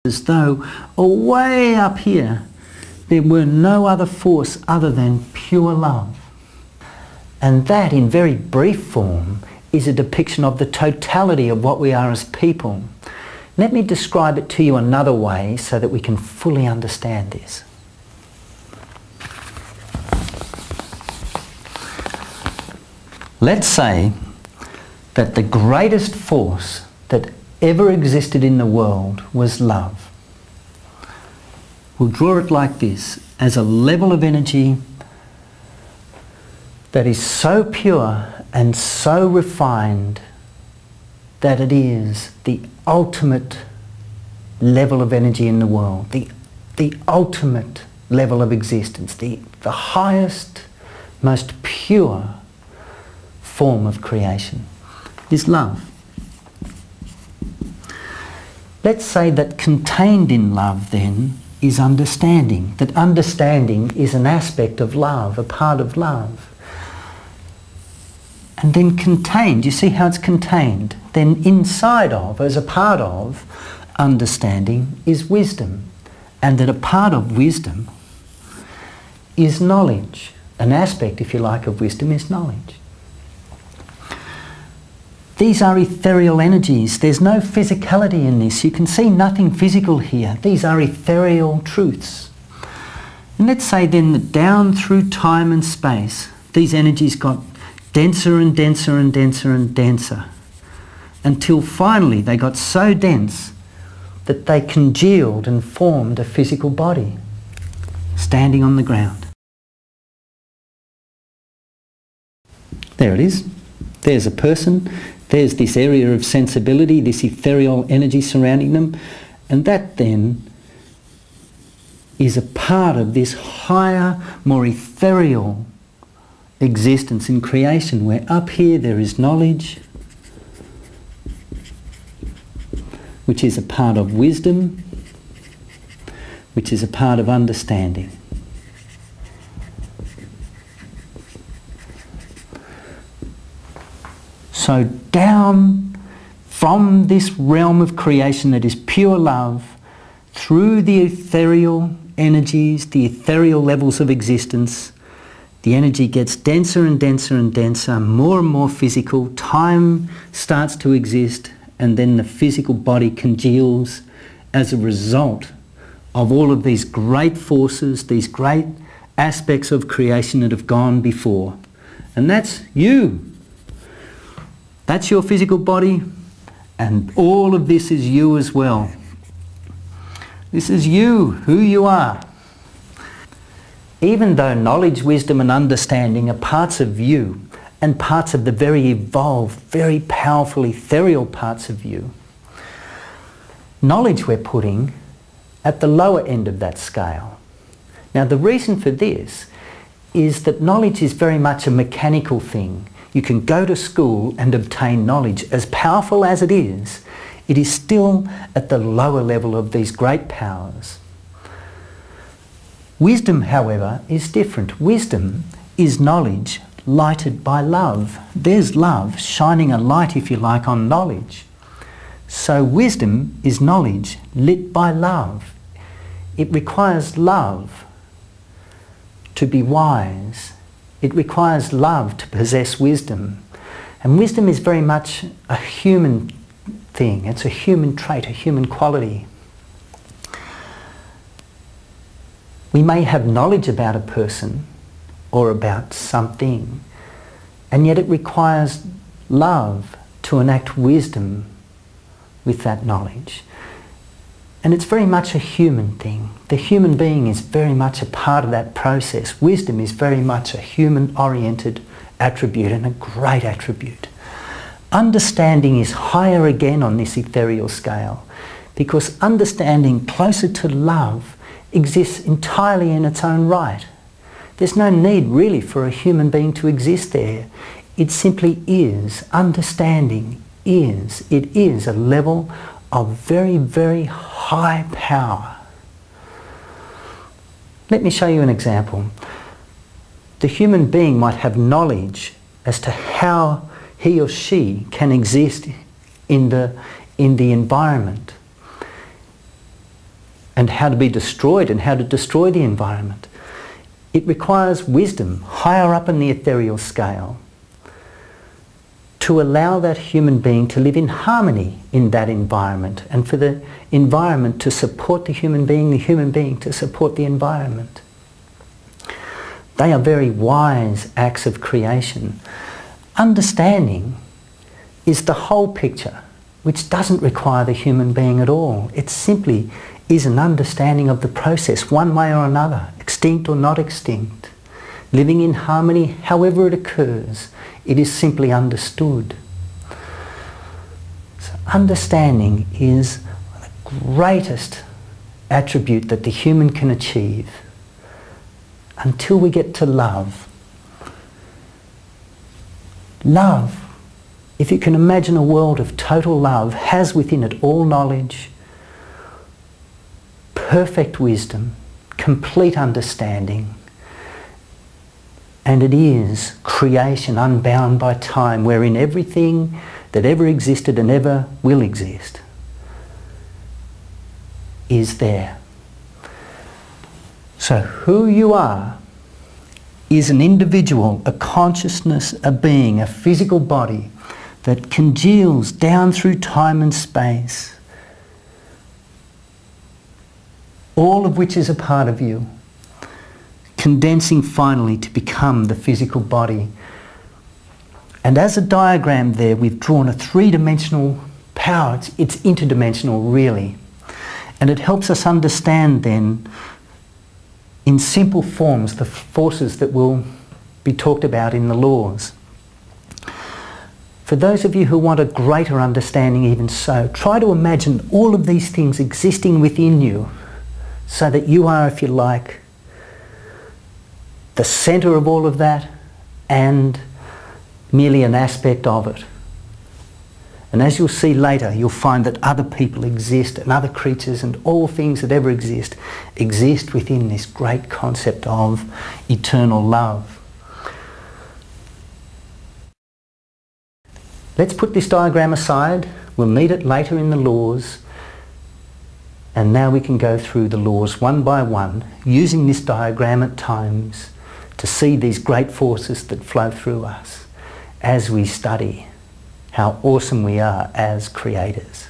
as though way up here there were no other force other than pure love. And that, in very brief form, is a depiction of the totality of what we are as people. Let me describe it to you another way so that we can fully understand this. Let's say that the greatest force that ever existed in the world was love. We'll draw it like this, as a level of energy that is so pure and so refined that it is the ultimate level of energy in the world, the ultimate level of existence, the highest, most pure form of creation is love. Let's say that contained in love then is understanding, that understanding is an aspect of love, a part of love. And then contained, you see how it's contained? Then inside of, as a part of, understanding is wisdom. And that a part of wisdom is knowledge. An aspect, if you like, of wisdom is knowledge. These are ethereal energies. There's no physicality in this. You can see nothing physical here. These are ethereal truths. And let's say then that down through time and space, these energies got denser and denser and denser and denser, until finally they got so dense that they congealed and formed a physical body standing on the ground. There it is. There's a person. There's this area of sensibility, this ethereal energy surrounding them, and that then is a part of this higher, more ethereal existence in creation, where up here there is knowledge, which is a part of wisdom, which is a part of understanding. So down from this realm of creation that is pure love, through the ethereal energies, the ethereal levels of existence, the energy gets denser and denser and denser, more and more physical, time starts to exist, and then the physical body congeals as a result of all of these great forces, these great aspects of creation that have gone before. And that's you. That's your physical body, and all of this is you as well. This is you, who you are. Even though knowledge, wisdom and understanding are parts of you and parts of the very evolved, very powerful ethereal parts of you, knowledge we're putting at the lower end of that scale. Now the reason for this is that knowledge is very much a mechanical thing. You can go to school and obtain knowledge. As powerful as it is still at the lower level of these great powers. Wisdom, however, is different. Wisdom is knowledge lighted by love. There's love shining a light, if you like, on knowledge. So wisdom is knowledge lit by love. It requires love to be wise. It requires love to possess wisdom. And wisdom is very much a human thing. It's a human trait, a human quality. We may have knowledge about a person or about something, and yet it requires love to enact wisdom with that knowledge. And it's very much a human thing. The human being is very much a part of that process. Wisdom is very much a human-oriented attribute, and a great attribute. Understanding is higher again on this ethereal scale, because understanding closer to love exists entirely in its own right. There's no need really for a human being to exist there. It simply is. Understanding is. It is a level of very, very high power. Let me show you an example. The human being might have knowledge as to how he or she can exist in the environment. and how to be destroyed and how to destroy the environment. It requires wisdom higher up in the ethereal scale to allow that human being to live in harmony in that environment, and for the environment to support the human being to support the environment. They are very wise acts of creation. Understanding is the whole picture, which doesn't require the human being at all. It simply is an understanding of the process, one way or another, extinct or not extinct, living in harmony however it occurs. It is simply understood. So understanding is the greatest attribute that the human can achieve until we get to love. Love, if you can imagine a world of total love, has within it all knowledge, perfect wisdom, complete understanding, and it is creation unbound by time, wherein everything that ever existed and ever will exist is there. So who you are is an individual, a consciousness, a being, a physical body that congeals down through time and space, all of which is a part of you, condensing finally to become the physical body. And as a diagram there, we've drawn a three-dimensional power. It's interdimensional, really. And it helps us understand then, in simple forms, the forces that will be talked about in the laws. For those of you who want a greater understanding even so, try to imagine all of these things existing within you so that you are, if you like, the centre of all of that and merely an aspect of it. And as you'll see later, you'll find that other people exist and other creatures and all things that ever exist within this great concept of eternal love. Let's put this diagram aside. We'll need it later in the laws. And now we can go through the laws one by one, using this diagram at times to see these great forces that flow through us as we study how awesome we are as creators.